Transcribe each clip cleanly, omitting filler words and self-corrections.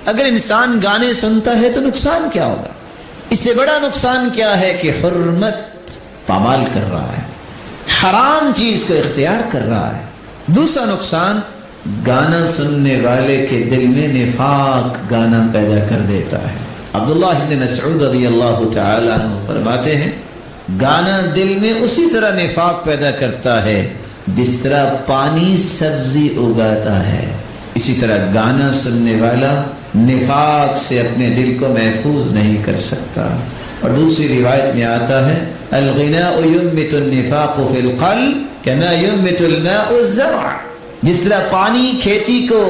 اگر انسان گانے سنتا ہے تو نقصان کیا ہوگا؟ اس سے بڑا نقصان کیا ہے کہ حرمت پامال کر رہا ہے، حرام چیز کو اختیار کر رہا ہے۔ دوسرا نقصان، گانا سننے والے کے دل میں نفاق گانا پیدا کر دیتا ہے۔ عبداللہ بن مسعود رضی اللہ تعالی عنہ فرماتے ہیں گانا دل میں اسی طرح نفاق پیدا کرتا ہے جس طرح پانی سبزی اگاتا ہے، اسی طرح گانا سننے والا نفاق سے اپنے دل کو محفوظ نہیں کر سکتا۔ اور دوسری روایت میں آتا ہے الغناء ينبت النفاق في القلب كما ينبت الماء الزرع، جس طرح پانی کھیتی کو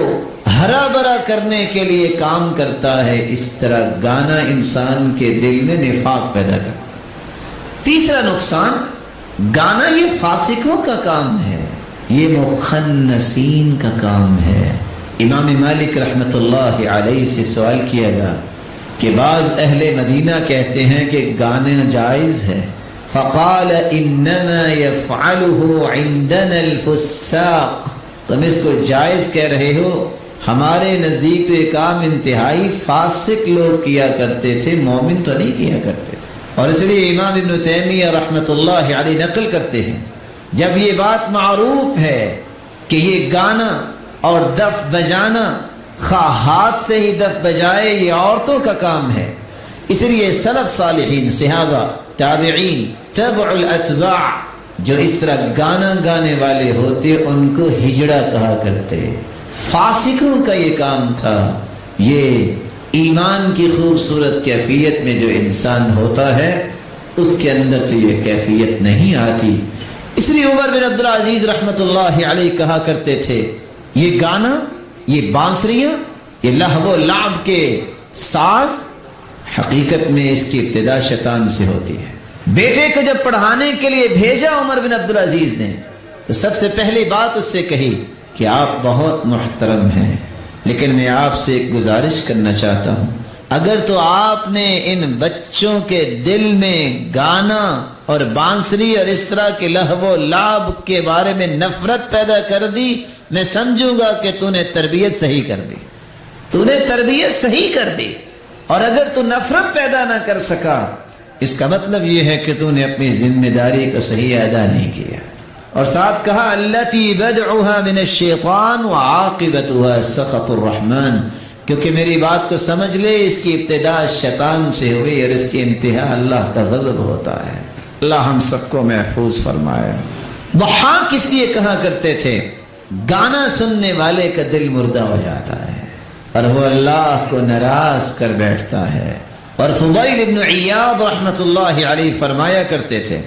ہرا بھرا کرنے کے لیے کام کرتا ہے، اس طرح گانا انسان کے دل میں نفاق پیدا کرتا ہے۔ تیسرا نقصان، گانا یہ فاسقوں کا کام ہے، یہ مخنثین کا کام ہے۔ امام مالک رحمۃ اللہ علیہ سے سوال کیا گیا کہ بعض اہل مدینہ کہتے ہیں کہ گانا جائز ہے، فقال انما يفعله عندنا الفساق، تم اس کو جائز کہہ رہے ہو، ہمارے نزدیک تو یہ کام انتہائی فاسق لوگ کیا کرتے تھے، مومن تو نہیں کیا کرتے تھے۔ اور اس لیے امام ابن تیمیہ رحمۃ اللہ علیہ نقل کرتے ہیں جب یہ بات معروف ہے کہ یہ گانا اور دف بجانا، خواہ ہاتھ سے ہی دف بجائے، یہ عورتوں کا کام ہے، اس لیے سلف صالحین، صحابہ، تابعین، تبع الاتباع جو اس طرح گانا گانے والے ہوتے ان کو ہجڑا کہا کرتے۔ فاسقوں کا یہ کام تھا۔ یہ ایمان کی خوبصورت کیفیت میں جو انسان ہوتا ہے اس کے اندر تو یہ کیفیت نہیں آتی۔ اس لیے عمر بن عبدالعزیز رحمۃ اللہ علیہ کہا کرتے تھے یہ گانا، یہ بانسریاں، یہ لہو و لعب کے ساز، حقیقت میں اس کی ابتدا شیطان سے ہوتی ہے۔ بیٹے کو جب پڑھانے کے لیے بھیجا عمر بن عبدالعزیز نے تو سب سے پہلی بات اس سے کہی کہ آپ بہت محترم ہیں، لیکن میں آپ سے ایک گزارش کرنا چاہتا ہوں، اگر تو آپ نے ان بچوں کے دل میں گانا اور بانسری اور اس طرح کے لہو و لعب کے بارے میں نفرت پیدا کر دی، میں سمجھوں گا کہ تو نے تربیت صحیح کر دی، تو نے تربیت صحیح کر دی۔ اور اگر تو نفرت پیدا نہ کر سکا، اس کا مطلب یہ ہے کہ تو نے اپنی ذمہ داری کو صحیح ادا نہیں کیا۔ اور ساتھ کہا التی بدعها من الشیطان وعاقبتها سخط الرحمن، کیونکہ میری بات کو سمجھ لے، اس کی ابتدا شیطان سے ہوئی اور اس کی انتہا اللہ کا غضب ہوتا ہے۔ اللہ ہم سب کو محفوظ فرمائے۔ ضحاک اس لیے کہا کرتے تھے گانا سننے والے کا دل مردہ ہو جاتا ہے اور وہ اللہ کو ناراض کر بیٹھتا ہے۔ اور فضیل ابن عیاض رحمۃ اللہ علیہ فرمایا کرتے تھے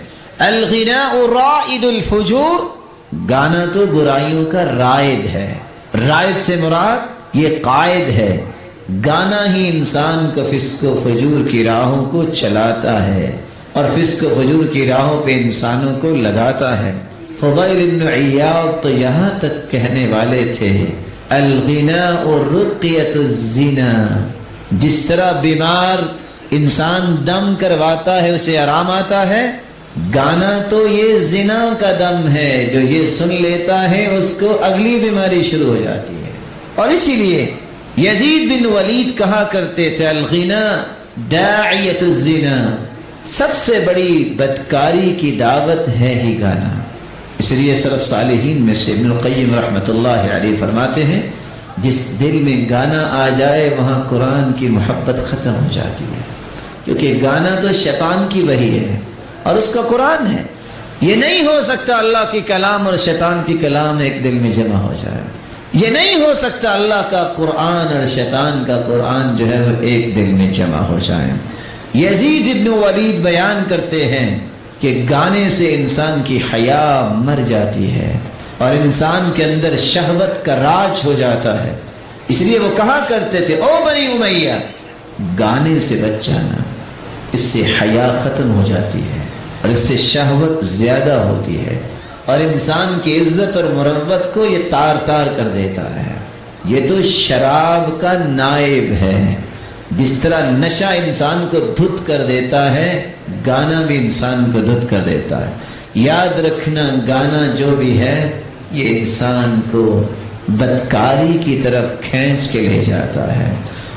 الغناء رائد الفجور، گانا تو برائیوں کا رائد ہے، رائد سے مراد یہ قائد ہے، گانا ہی انسان کو فسق و فجور کی راہوں کو چلاتا ہے اور فسق و فجور کی راہوں پہ انسانوں کو لگاتا ہے۔ فضیل ابن عیاض تو یہاں تک کہنے والے تھے الغناء رقیۃ الزنا، جس طرح بیمار انسان دم کرواتا ہے اسے آرام آتا ہے، گانا تو یہ زنا کا دم ہے، جو یہ سن لیتا ہے اس کو اگلی بیماری شروع ہو جاتی ہے۔ اور اسی لیے یزید بن ولید کہا کرتے تھے الغناء داعیۃ الزنا، سب سے بڑی بدکاری کی دعوت ہے ہی گانا۔ اس لیے سلف صالحین میں سے ابن القیم رحمۃ اللہ علیہ فرماتے ہیں جس دل میں گانا آ جائے وہاں قرآن کی محبت ختم ہو جاتی ہے، کیونکہ گانا تو شیطان کی وحی ہے اور اس کا قرآن ہے۔ یہ نہیں ہو سکتا اللہ کی کلام اور شیطان کی کلام ایک دل میں جمع ہو جائے، یہ نہیں ہو سکتا اللہ کا قرآن اور شیطان کا قرآن جو ہے وہ ایک دل میں جمع ہو جائے۔ یزید ابن ولید بیان کرتے ہیں کہ گانے سے انسان کی حیا مر جاتی ہے اور انسان کے اندر شہوت کا راج ہو جاتا ہے۔ اس لیے وہ کہا کرتے تھے او بنی امیہ، گانے سے بچ جانا، اس سے حیا ختم ہو جاتی ہے اور اس سے شہوت زیادہ ہوتی ہے اور انسان کی عزت اور مروت کو یہ تار تار کر دیتا ہے۔ یہ تو شراب کا نائب ہے، جس طرح نشہ انسان کو دھت کر دیتا ہے، گانا بھی انسان کو دھت کر دیتا ہے۔ یاد رکھنا گانا جو بھی ہے یہ انسان کو بدکاری کی طرف کھینچ کے لے جاتا ہے۔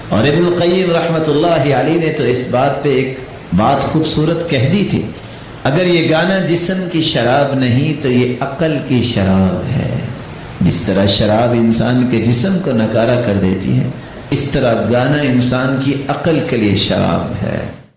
اور ابن القیم رحمۃ اللہ علیہ نے تو اس بات پہ ایک بات خوبصورت کہہ دی تھی، اگر یہ گانا جسم کی شراب نہیں تو یہ عقل کی شراب ہے۔ جس طرح شراب انسان کے جسم کو نکارا کر دیتی ہے، اس طرح گانا انسان کی عقل کے لیے شراب ہے۔